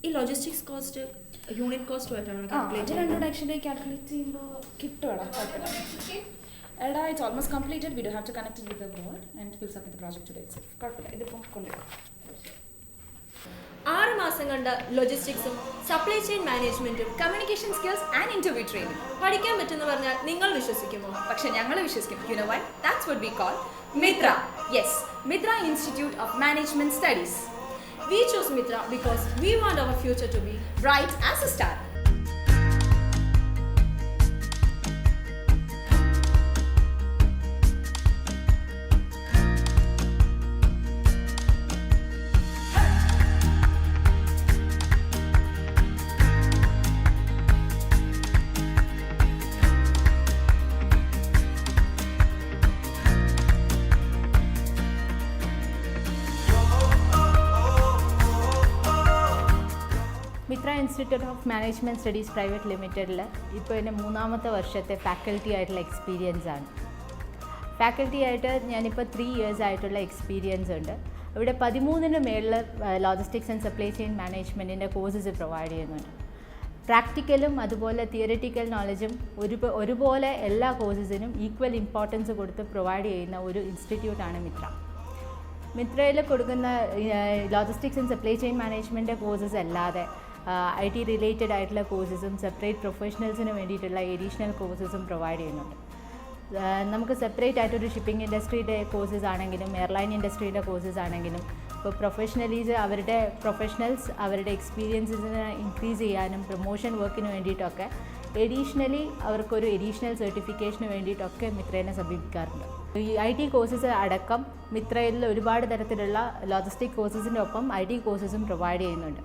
ഈ logistics cost unit cost ആയിട്ടാണ് calculate രണ്ടോട് ആക്ച്വലി കാൽക്കുലേറ്റ് ചെയ്യുമ്പോൾ കിട്ടുവാടാ കുഴപ്പമില്ല. എടാ it's almost completed. We do have to connect it with the board and will submit the project today itself. കുഴപ്പമില്ല, ഇതിപ്പം കൊണ്ടുപോകാം. 6 മാസം കൊണ്ട് ലോജിസ്റ്റിക്സും സപ്ലൈ ചെയിൻ മാനേജ്മെന്റും communication skills and interview training പഠിക്കാൻ പറ്റുമെന്ന് പറഞ്ഞാൽ നിങ്ങൾ വിശ്വസിക്കുമോ? പക്ഷെ ഞങ്ങൾ വിശ്വസിക്കും. You know why? That's what we call Mitra. Yes, Mitra institute of management studies. We chose Mitra because we want our future to be bright as a star. Mitra institute of management studies private ലിമിറ്റഡിൽ ഇപ്പോൾ എൻ്റെ 3ാമത്തെ വർഷത്തെ faculty ആയിട്ടുള്ള experience ആണ്. Faculty ആയിട്ട് ഞാനിപ്പോൾ 3 years ആയിട്ടുള്ള experience ഉണ്ട്. ഇവിടെ 13 മേളിൽ ലോജിസ്റ്റിക്സ് ആൻഡ് സപ്ലൈ ചെയിൻ മാനേജ്മെൻറ്റിൻ്റെ കോഴ്സസ് പ്രൊവൈഡ് ചെയ്യുന്നുണ്ട്. പ്രാക്ടിക്കലും അതുപോലെ തിയറിറ്റിക്കൽ നോളജും ഒരുപോലെ എല്ലാ കോഴ്സസിനും ഈക്വൽ ഇമ്പോർട്ടൻസ് കൊടുത്ത് പ്രൊവൈഡ് ചെയ്യുന്ന ഒരു ഇൻസ്റ്റിറ്റ്യൂട്ടാണ് മിത്ര. മിത്രയിൽ കൊടുക്കുന്ന logistics and supply chain management courses അല്ലാതെ IT റിലേറ്റഡ് ആയിട്ടുള്ള കോഴ്സസും സെപ്പറേറ്റ് പ്രൊഫഷണൽസിന് വേണ്ടിയിട്ടുള്ള എഡീഷണൽ കോഴ്സസും പ്രൊവൈഡ് ചെയ്യുന്നുണ്ട്. നമുക്ക് സെപ്പറേറ്റ് ആയിട്ടൊരു ഷിപ്പിംഗ് ഇൻഡസ്ട്രിയുടെ കോഴ്സസ് ആണെങ്കിലും എയർലൈൻ ഇൻഡസ്ട്രിയുടെ കോഴ്സസ് ആണെങ്കിലും ഇപ്പോൾ പ്രൊഫഷണൽസ് അവരുടെ എക്സ്പീരിയൻസിനെ ഇൻക്രീസ് ചെയ്യാനും പ്രൊമോഷൻ വർക്കിന് വേണ്ടിയിട്ടൊക്കെ എഡീഷണലി അവർക്കൊരു എഡീഷണൽ സർട്ടിഫിക്കേഷന് വേണ്ടിയിട്ടൊക്കെ മിത്രേനെ സമീപിക്കാറുണ്ട്. ഈ IT കോഴ്സസ് അടക്കം മിത്രയിൽ ഒരുപാട് തരത്തിലുള്ള ലോജിസ്റ്റിക് കോഴ്സസിൻ്റെ ഒപ്പം IT കോഴ്സസും പ്രൊവൈഡ് ചെയ്യുന്നുണ്ട്.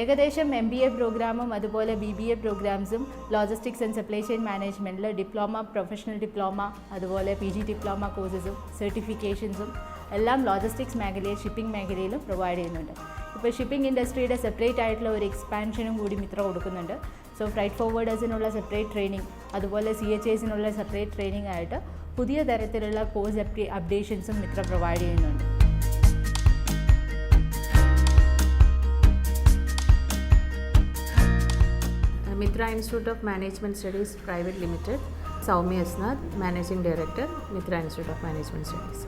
ഏകദേശം MBA പ്രോഗ്രാമും അതുപോലെ BBA പ്രോഗ്രാംസും ലോജിസ്റ്റിക്സ് ആൻഡ് സപ്ലൈ ചെയിൻ മാനേജ്മെൻറ്റിൽ ഡിപ്ലോമ, പ്രൊഫഷണൽ ഡിപ്ലോമ, അതുപോലെ PG ഡിപ്ലോമ കോഴ്സസും സർട്ടിഫിക്കേഷൻസും എല്ലാം ലോജിസ്റ്റിക്സ് മേഖലയിൽ ഷിപ്പിംഗ് മേഖലയിലും പ്രൊവൈഡ് ചെയ്യുന്നുണ്ട്. ഇപ്പോൾ ഷിപ്പിംഗ് ഇൻഡസ്ട്രിയുടെ സെപ്പറേറ്റ് ആയിട്ടുള്ള ഒരു എക്സ്പാൻഷനും കൂടി മിത്ര കൊടുക്കുന്നുണ്ട്. സോ ഫ്രൈറ്റ് ഫോർവേഡേഴ്സിനുള്ള സെപ്പറേറ്റ് ട്രെയിനിങ്, അതുപോലെ CHAസിനുള്ള സെപ്പറേറ്റ് ട്രെയിനിങ് ആയിട്ട് പുതിയ തരത്തിലുള്ള കോഴ്സ് അപ്ഡേഷൻസും മിത്ര പ്രൊവൈഡ് ചെയ്യുന്നുണ്ട്. Mitra Institute of Management Studies Private Limited, Soumya Asnath, Managing Director, Mitra Institute of Management Studies.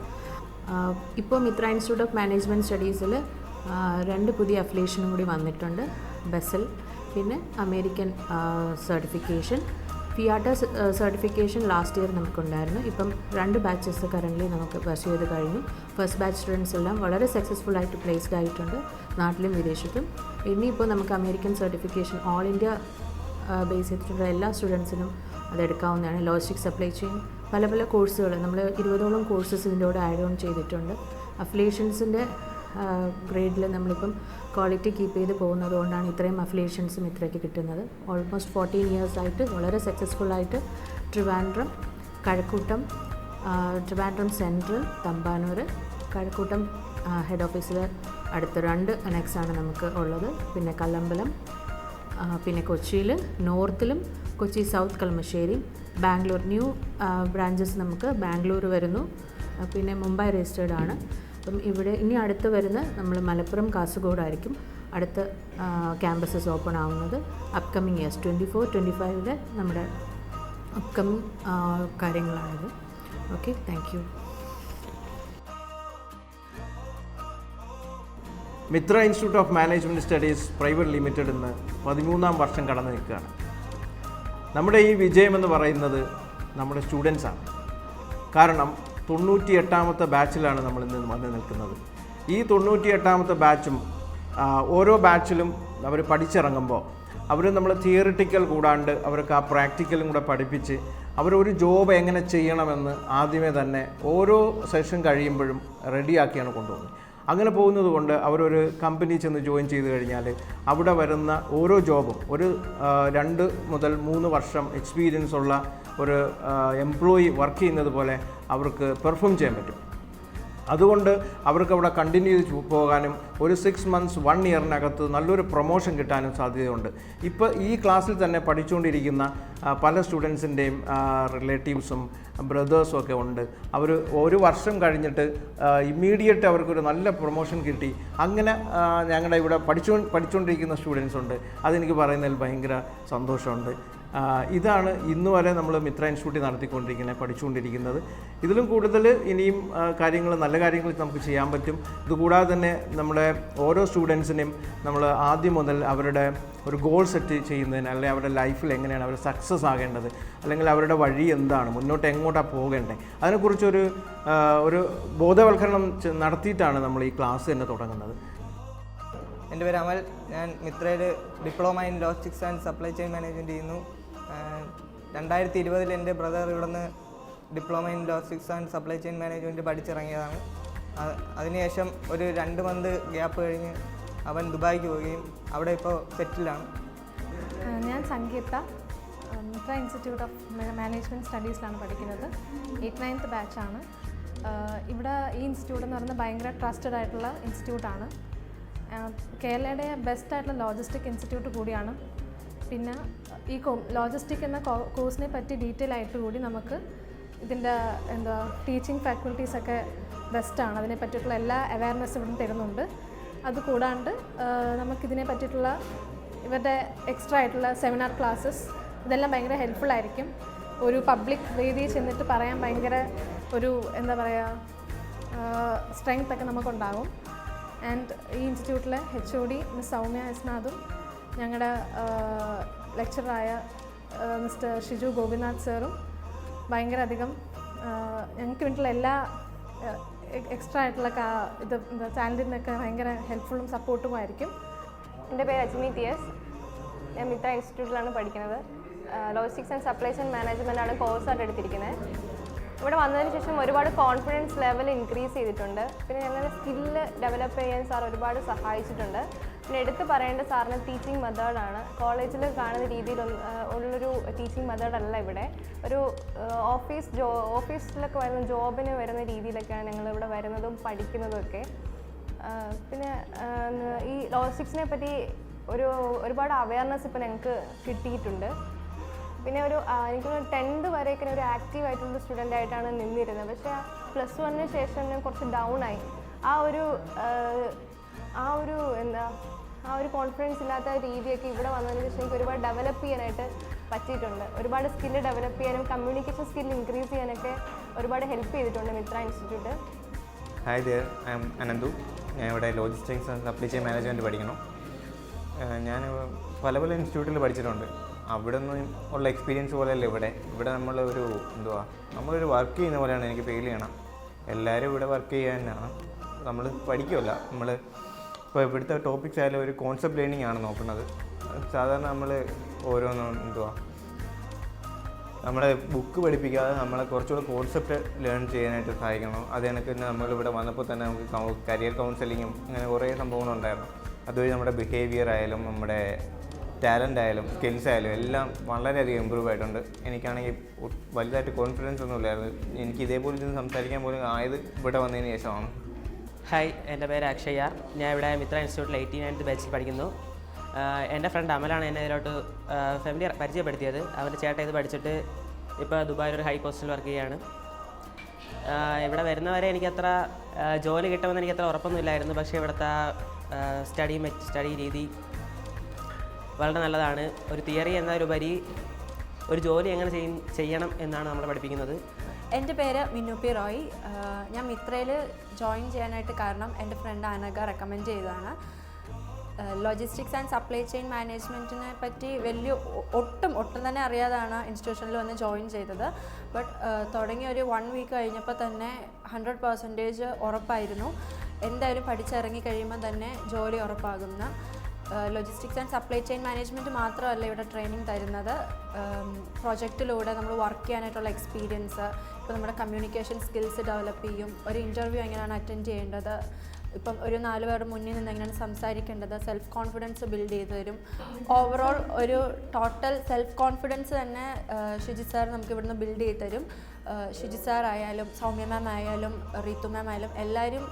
ഇപ്പോൾ മിത്ര ഇൻസ്റ്റിറ്റ്യൂട്ട് ഓഫ് മാനേജ്മെൻറ്റ് സ്റ്റഡീസിൽ 2 പുതിയ അഫിലിയേഷനും കൂടി വന്നിട്ടുണ്ട്. ബെസൽ, പിന്നെ American certification. FIATA certification last year നമുക്കുണ്ടായിരുന്നു. ഇപ്പം 2 ബാച്ചസ് കറൻ്റ്ലി നമുക്ക് ബസ് ചെയ്ത് കഴിഞ്ഞു. ഫസ്റ്റ് ബാച്ച് സ്റ്റുഡൻസ് എല്ലാം വളരെ സക്സസ്ഫുൾ ആയിട്ട് പ്ലേസ്ഡ് ആയിട്ടുണ്ട്, നാട്ടിലും വിദേശത്തും. ഇനിയിപ്പോൾ നമുക്ക് American certification all India base ചെയ്തിട്ടുള്ള എല്ലാ സ്റ്റുഡൻസിനും അതെടുക്കാവുന്നതാണ്. ലോജിസ്റ്റിക്സ് സപ്ലൈ ചെയിൻ പല കോഴ്സുകൾ നമ്മൾ 20ഓളം കോഴ്സസ് ഇതിൻ്റെ കൂടെ ആഡ് ഓൺ ചെയ്തിട്ടുണ്ട്. അഫിലിയേഷൻസിൻ്റെ ഗ്രേഡിൽ നമ്മളിപ്പം ക്വാളിറ്റി കീപ്പ് ചെയ്ത് പോകുന്നത് കൊണ്ടാണ് ഇത്രയും അഫിലിയേഷൻസും ഇത്രയ്ക്ക് കിട്ടുന്നത്. ഓൾമോസ്റ്റ് 14 ഇയേഴ്സ് ആയിട്ട് വളരെ സക്സസ്ഫുള്ളായിട്ട് ട്രിവാൻഡ്രം, കഴക്കൂട്ടം, ട്രിവാൻഡ്രം സെൻട്രൽ, തമ്പാനൂർ, കഴക്കൂട്ടം ഹെഡ് ഓഫീസിൽ അടുത്ത 2 അനക്സാണ് നമുക്ക് ഉള്ളത്. പിന്നെ കല്ലമ്പലം, പിന്നെ കൊച്ചിയിൽ നോർത്തിലും, Kochi south Kalamassery, Bangalore new branches നമുക്ക് ബാംഗ്ലൂർ വരുന്നു. പിന്നെ മുംബൈ രജിസ്റ്റേർഡ് ആണ്. അപ്പം ഇവിടെ ഇനി അടുത്ത് വരുന്ന നമ്മൾ മലപ്പുറം, കാസർഗോഡായിരിക്കും അടുത്ത ക്യാമ്പസസ് ഓപ്പൺ ആവുന്നത്. അപ്കമിങ് ഇയേഴ്സ് 24-25 നമ്മുടെ അപ്കമിങ് കാര്യങ്ങളാണിത്. Okay, thank you. Mithra institute of management studies private limited ഇന്ന് 13ാം വർഷം കടന്നു നിൽക്കുകയാണ്. നമ്മുടെ ഈ വിജയമെന്ന് പറയുന്നത് നമ്മുടെ സ്റ്റുഡൻസാണ്. കാരണം 98ാമത്തെ ബാച്ചിലാണ് നമ്മളിന്ന് വന്ന് നിൽക്കുന്നത്. ഈ 98ാമത്തെ ബാച്ചും ഓരോ ബാച്ചിലും അവർ പഠിച്ചിറങ്ങുമ്പോൾ അവർ നമ്മൾ തിയറിറ്റിക്കൽ കൂടാണ്ട് അവർക്ക് ആ പ്രാക്ടിക്കലും കൂടെ പഠിപ്പിച്ച് അവരൊരു ജോബ് എങ്ങനെ ചെയ്യണമെന്ന് ആദ്യമേ തന്നെ ഓരോ സെഷൻ കഴിയുമ്പോഴും റെഡിയാക്കിയാണ് കൊണ്ടുപോകുന്നത്. അങ്ങനെ പോകുന്നത് കൊണ്ട് അവരൊരു കമ്പനി ചെന്ന് ജോയിൻ ചെയ്ത് കഴിഞ്ഞാൽ അവിടെ വരുന്ന ഓരോ ജോബും ഒരു 2 മുതൽ 3 വർഷം എക്സ്പീരിയൻസ് ഉള്ള ഒരു എംപ്ലോയി വർക്ക് ചെയ്യുന്നത് പോലെ അവർക്ക് പെർഫോം ചെയ്യാൻ പറ്റും. അതുകൊണ്ട് അവർക്ക് അവിടെ കണ്ടിന്യൂ ചെയ്ത് പോകാനും ഒരു 6 months 1 yearനകത്ത് നല്ലൊരു പ്രൊമോഷൻ കിട്ടാനും സാധ്യതയുണ്ട്. ഇപ്പോൾ ഈ ക്ലാസ്സിൽ തന്നെ പഠിച്ചുകൊണ്ടിരിക്കുന്ന പല സ്റ്റുഡൻസിൻ്റെയും റിലേറ്റീവ്സും ബ്രദേഴ്സും ഒക്കെ ഉണ്ട്. അവർ ഒരു വർഷം കഴിഞ്ഞിട്ട് ഇമ്മീഡിയറ്റ് അവർക്കൊരു നല്ല പ്രൊമോഷൻ കിട്ടി. അങ്ങനെ ഞങ്ങളുടെ ഇവിടെ പഠിച്ചുകൊണ്ടിരിക്കുന്ന സ്റ്റുഡൻസ് ഉണ്ട്. അതെനിക്ക് പറയുന്നതിൽ ഭയങ്കര സന്തോഷമുണ്ട്. ഇതാണ് ഇന്ന് വരെ നമ്മൾ മിത്ര ഇൻസ്റ്റിറ്റ്യൂട്ടിൽ പഠിച്ചുകൊണ്ടിരിക്കുന്നത്. ഇതിലും കൂടുതൽ ഇനിയും നല്ല കാര്യങ്ങൾ നമുക്ക് ചെയ്യാൻ പറ്റും. ഇതുകൂടാതെ തന്നെ നമ്മുടെ ഓരോ സ്റ്റുഡൻസിനെയും നമ്മൾ ആദ്യം മുതൽ അവരുടെ ഒരു ഗോൾ സെറ്റ് ചെയ്യുന്നതിന്, അല്ലെങ്കിൽ അവരുടെ ലൈഫിൽ എങ്ങനെയാണ് അവർ സക്സസ് ആകേണ്ടത്, അല്ലെങ്കിൽ അവരുടെ വഴി എന്താണ്, മുന്നോട്ട് എങ്ങോട്ടാണ് പോകേണ്ടത്, അതിനെക്കുറിച്ചൊരു ബോധവൽക്കരണം നടത്തിയിട്ടാണ് നമ്മൾ ഈ ക്ലാസ് തന്നെ തുടങ്ങുന്നത്. എൻ്റെ പേര് അമൽ. ഞാൻ മിത്രയിൽ diploma in logistics and supply chain management ചെയ്യുന്നു. 2020 എൻ്റെ ബ്രദർ ഇവിടുന്ന് diploma in logistics and supply chain management പഠിച്ചിറങ്ങിയതാണ്. അതിനുശേഷം ഒരു 2 month ഗ്യാപ്പ് കഴിഞ്ഞ് അവൻ ദുബായിക്ക് പോവുകയും അവിടെ ഇപ്പോൾ സെറ്റിലാണ്. ഞാൻ സംഗീത, മിത്ര ഇൻസ്റ്റിറ്റ്യൂട്ട് ഓഫ് മാനേജ്മെൻറ്റ് സ്റ്റഡീസിലാണ് പഠിക്കുന്നത്. 8th ബാച്ചാണ്. ഇവിടെ ഈ ഇൻസ്റ്റിറ്റ്യൂട്ട് എന്ന് പറയുന്നത് ഭയങ്കര ട്രസ്റ്റഡ് ആയിട്ടുള്ള ഇൻസ്റ്റിറ്റ്യൂട്ടാണ്. കേരളയുടെ ബെസ്റ്റ് ആയിട്ടുള്ള ലോജിസ്റ്റിക് ഇൻസ്റ്റിറ്റ്യൂട്ട് കൂടിയാണ്. പിന്നെ ഈ ലോജിസ്റ്റിക് എന്ന കോഴ്സിനെ പറ്റി ഡീറ്റെയിൽ ആയിട്ട് കൂടി നമുക്ക് ഇതിൻ്റെ ടീച്ചിങ് ഫാക്കൽറ്റീസൊക്കെ ബെസ്റ്റാണ്. അതിനെ പറ്റിയിട്ടുള്ള എല്ലാ അവയർനെസ്സും ഇവിടെ തരുന്നുണ്ട്. അതുകൂടാണ്ട് നമുക്കിതിനെ പറ്റിയിട്ടുള്ള ഇവരുടെ എക്സ്ട്രാ ആയിട്ടുള്ള സെമിനാർ ക്ലാസ്സസ് ഇതെല്ലാം ഭയങ്കര ഹെൽപ്ഫുൾ ആയിരിക്കും. ഒരു പബ്ലിക് വേദിയിൽ ചെന്നിട്ട് പറയാൻ ഭയങ്കര ഒരു സ്ട്രെങ്ത് ഒക്കെ നമുക്കുണ്ടാകും. ആൻഡ് ഈ ഇൻസ്റ്റിറ്റ്യൂട്ടിലെ HOD മിസ് സൗമ്യ എസ്നാഥും ഞങ്ങളുടെ ലെക്ചറായ മിസ്റ്റർ ഷിജു ഗോപിനാഥ് സാറും ഭയങ്കര അധികം ഞങ്ങൾക്ക് വേണ്ടിയിട്ടുള്ള എല്ലാ എക്സ്ട്രാ ആയിട്ടുള്ള ചാനലിനൊക്കെ ഭയങ്കര ഹെൽപ്ഫുള്ളും സപ്പോർട്ടുമായിരിക്കും. എൻ്റെ പേര് അജ്മി TS. ഞാൻ മിത്ര ഇൻസ്റ്റിറ്റ്യൂട്ടിലാണ് പഠിക്കുന്നത്. Logistics and supply chain management ആണ് കോഴ്സായിട്ട് എടുത്തിരിക്കുന്നത്. ഇവിടെ വന്നതിന് ശേഷം ഒരുപാട് കോൺഫിഡൻസ് ലെവൽ ഇൻക്രീസ് ചെയ്തിട്ടുണ്ട്. പിന്നെ ഞങ്ങളുടെ സ്കില്ല് ഡെവലപ്പ് ചെയ്യാൻ സാർ ഒരുപാട് സഹായിച്ചിട്ടുണ്ട്. പിന്നെ എടുത്ത് പറയേണ്ട സാറിന് ടീച്ചിങ് മെത്തേഡാണ്. കോളേജിൽ കാണുന്ന രീതിയിൽ ഉള്ളൊരു ടീച്ചിങ് മെത്തേഡല്ല ഇവിടെ. ഒരു ഓഫീസിലൊക്കെ വരുന്ന ജോബിന് വരുന്ന രീതിയിലൊക്കെയാണ് ഞങ്ങളിവിടെ വരുന്നതും പഠിക്കുന്നതും ഒക്കെ. പിന്നെ ഈ ലോജിസ്റ്റിക്സിനെ പറ്റി ഒരുപാട് അവയർനെസ് ഇപ്പോൾ ഞങ്ങൾക്ക് കിട്ടിയിട്ടുണ്ട്. പിന്നെ എനിക്ക് 10th വരെയൊക്കെ ഒരു ആക്റ്റീവായിട്ടുള്ള സ്റ്റുഡൻ്റ് ആയിട്ടാണ് നിന്നിരുന്നത്. പക്ഷേ +1 ശേഷം ഞാൻ കുറച്ച് ഡൗൺ ആയി. ആ ഒരു കോൺഫിഡൻസ് ഇല്ലാത്ത രീതിയൊക്കെ ഇവിടെ വന്നതിന് ശേഷം എനിക്ക് ഒരുപാട് ഡെവലപ്പ് ചെയ്യാനായിട്ട് പറ്റിയിട്ടുണ്ട്. ഒരുപാട് സ്കില്ല് ഡെവലപ്പ് ചെയ്യാനും കമ്മ്യൂണിക്കേഷൻ സ്കില്ല് ഇൻക്രീസ് ചെയ്യാനൊക്കെ ഒരുപാട് ഹെൽപ്പ് ചെയ്തിട്ടുണ്ട് Mitra institute. Hi there, I am Ananthu. ഞാൻ ഇവിടെ logistics and supply chain management പഠിക്കണം. ഞാൻ പല ഇൻസ്റ്റിറ്റ്യൂട്ടിൽ പഠിച്ചിട്ടുണ്ട്. അവിടെ നിന്ന് ഉള്ള എക്സ്പീരിയൻസ് പോലെയല്ല ഇവിടെ നമ്മളൊരു വർക്ക് ചെയ്യുന്ന പോലെയാണ് എനിക്ക് ഫീൽ ചെയ്യണം. എല്ലാവരും ഇവിടെ വർക്ക് ചെയ്യാനാണ്, നമ്മൾ പഠിക്കുമല്ല. ഇപ്പോൾ ഇവിടുത്തെ ടോപ്പിക്സ് ആയാലും ഒരു കോൺസെപ്റ്റ് ലേണിംഗ് ആണ് നോക്കുന്നത്. സാധാരണ നമ്മൾ നമ്മുടെ ബുക്ക് പഠിപ്പിക്കാതെ നമ്മളെ കുറച്ചുകൂടെ കോൺസെപ്റ്റ് ലേൺ ചെയ്യാനായിട്ട് സഹായിക്കണം. അത് കണക്ക് തന്നെ നമ്മളിവിടെ വന്നപ്പോൾ തന്നെ നമുക്ക് കരിയർ കൗൺസിലിങ്ങും അങ്ങനെ കുറേ സംഭവങ്ങളുണ്ടായിരുന്നു. അതുവഴി നമ്മുടെ ബിഹേവിയർ ആയാലും നമ്മുടെ ടാലൻ്റ് ആയാലും സ്കിൽസ് ആയാലും എല്ലാം വളരെയധികം ഇമ്പ്രൂവ് ആയിട്ടുണ്ട്. എനിക്കാണെങ്കിൽ വലുതായിട്ട് കോൺഫിഡൻസ് ഒന്നും ഇല്ലായിരുന്നു. എനിക്ക് ഇതേപോലെ ഇരുന്ന് സംസാരിക്കാൻ പോലും ആയത് ഇവിടെ വന്നതിന് ശേഷമാണ്. ഹായ്, എൻ്റെ പേര് അക്ഷയ. ഞാൻ ഇവിടെ മിത്ര ഇൻസ്റ്റിറ്റ്യൂട്ടിൽ 89th ബാച്ചിൽ പഠിക്കുന്നു. എൻ്റെ ഫ്രണ്ട് അമലാണ് എന്നെ ഇതിലോട്ട് ഫാമിലി പരിചയപ്പെടുത്തിയത്. അവൻ്റെ ചേട്ടൻ ഇത് പഠിച്ചിട്ട് ഇപ്പോൾ ദുബായിലൊരു ഹൈ പോസ്റ്റിൽ വർക്ക് ചെയ്യുകയാണ്. ഇവിടെ വരുന്നവരെ എനിക്കത്ര ജോലി കിട്ടുമെന്ന് എനിക്കത്ര ഉറപ്പൊന്നുമില്ലായിരുന്നു. പക്ഷേ ഇവിടുത്തെ സ്റ്റഡി രീതി വളരെ നല്ലതാണ്. ഒരു തിയറി എന്നതിലുപരി ഒരു ജോലി എങ്ങനെ ചെയ്യണം എന്നാണ് നമ്മൾ പഠിപ്പിക്കുന്നത്. എൻ്റെ പേര് മിന്നു പി റോയ്. ഞാൻ മിത്രയിൽ ജോയിൻ ചെയ്യാനായിട്ട് കാരണം എൻ്റെ ഫ്രണ്ട് അനഘ റെക്കമെൻഡ് ചെയ്തതാണ്. ലോജിസ്റ്റിക്സ് ആൻഡ് സപ്ലൈ ചെയിൻ മാനേജ്മെൻറ്റിനെ പറ്റി ഒട്ടും തന്നെ അറിയാതാണ് ഇൻസ്റ്റിറ്റ്യൂഷനിൽ വന്ന് ജോയിൻ ചെയ്തത്. ബട്ട് തുടങ്ങി ഒരു 1 week കഴിഞ്ഞപ്പോൾ തന്നെ 100% ഉറപ്പായിരുന്നു എന്തായാലും പഠിച്ചിറങ്ങി കഴിയുമ്പോൾ തന്നെ ജോലി ഉറപ്പാകുന്ന. Logistics and supply chain management മാത്രമല്ല ഇവിടെ ട്രെയിനിങ് തരുന്നത്. പ്രൊജക്റ്റിലൂടെ നമ്മൾ വർക്ക് ചെയ്യാനായിട്ടുള്ള എക്സ്പീരിയൻസ്, ഇപ്പോൾ നമ്മുടെ കമ്മ്യൂണിക്കേഷൻ സ്കിൽസ് ഡെവലപ്പ് ചെയ്യും. ഒരു ഇൻ്റർവ്യൂ എങ്ങനെയാണ് അറ്റൻഡ് ചെയ്യേണ്ടത്, ഇപ്പം ഒരു 4 പേരുടെ മുന്നിൽ നിന്ന് എങ്ങനെയാണ് സംസാരിക്കേണ്ടത്, സെൽഫ് കോൺഫിഡൻസ് ബിൽഡ് ചെയ്ത് തരും. ഓവറോൾ ഒരു ടോട്ടൽ സെൽഫ് കോൺഫിഡൻസ് തന്നെ ഷിജി സാർ നമുക്ക് ഇവിടുന്ന് ബിൽഡ് ചെയ്ത് തരും. ഷിജി സാർ ആയാലും സൗമ്യ മാം ആയാലും റീതു മാം ആയാലും എല്ലാവരും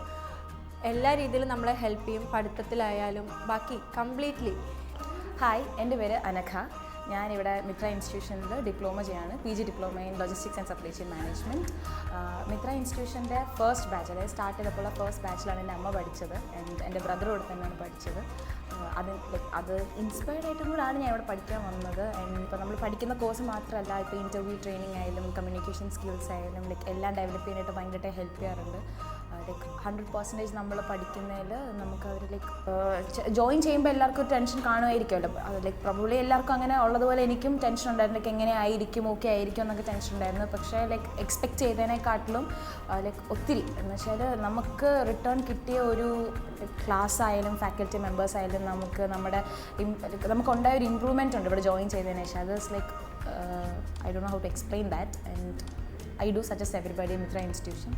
എല്ലാ രീതിയിലും നമ്മളെ ഹെൽപ്പ് ചെയ്യും, പഠിത്തത്തിലായാലും ബാക്കി കംപ്ലീറ്റ്ലി. ഹായ്, എൻ്റെ പേര് അനഘ. ഞാനിവിടെ മിത്ര ഇൻസ്റ്റിറ്റ്യൂഷനിൽ ഡിപ്ലോമ ചെയ്യാണ്, PG diploma in logistics and supply chain management. Mithra ഇൻസ്റ്റിറ്റ്യൂഷൻ്റെ ഫസ്റ്റ് ബാച്ച്, അതായത് സ്റ്റാർട്ട് ചെയ്തപ്പോൾ ഫസ്റ്റ് ബാച്ചിലാണ് എൻ്റെ അമ്മ പഠിച്ചത്. ആൻഡ് എൻ്റെ ബ്രദറോട് തന്നെയാണ് പഠിച്ചത്. അത് ഇൻസ്പയർഡ് ആയിട്ടും കൂടാണ് ഞാൻ ഇവിടെ പഠിക്കാൻ വന്നത്. ആൻഡ് ഇപ്പോൾ നമ്മൾ പഠിക്കുന്ന കോഴ്സ് മാത്രമല്ല, ഇപ്പോൾ ഇൻ്റർവ്യൂ ട്രെയിനിങ് ആയാലും കമ്മ്യൂണിക്കേഷൻ സ്കിൽസ് ആയാലും എല്ലാം ഡെവലപ്പ് ചെയ്യാനായിട്ട് ഭയങ്കരമായിട്ട് ഹെൽപ്പ് ചെയ്യാറുണ്ട്. 100% നമ്മൾ പഠിക്കുന്നതിൽ നമുക്ക് അവർ ജോയിൻ ചെയ്യുമ്പോൾ എല്ലാവർക്കും ടെൻഷൻ കാണുമായിരിക്കുമല്ലോ. അത് പ്രോബബ്ലി എല്ലാവർക്കും അങ്ങനെ ഉള്ളതുപോലെ എനിക്കും ടെൻഷൻ ഉണ്ടായിരുന്നു. എങ്ങനെ ആയിരിക്കും, ഓക്കെ ആയിരിക്കും എന്നൊക്കെ ടെൻഷൻ ഉണ്ടായിരുന്നു. പക്ഷേ എക്സ്പെക്റ്റ് ചെയ്തതിനെക്കാട്ടിലും ഒത്തിരി എന്ന് വെച്ചാൽ നമുക്ക് റിട്ടേൺ കിട്ടിയ ഒരു ക്ലാസ് ആയാലും ഫാക്കൽറ്റി മെമ്പേഴ്സ് ആയാലും നമുക്കുണ്ടായ ഒരു ഇമ്പ്രൂവ്മെൻ്റ് ഉണ്ട് ഇവിടെ ജോയിൻ ചെയ്തതിന് ശേഷം. അത് I don't know how to explain that, and I do suggest everybody Mitra Institution.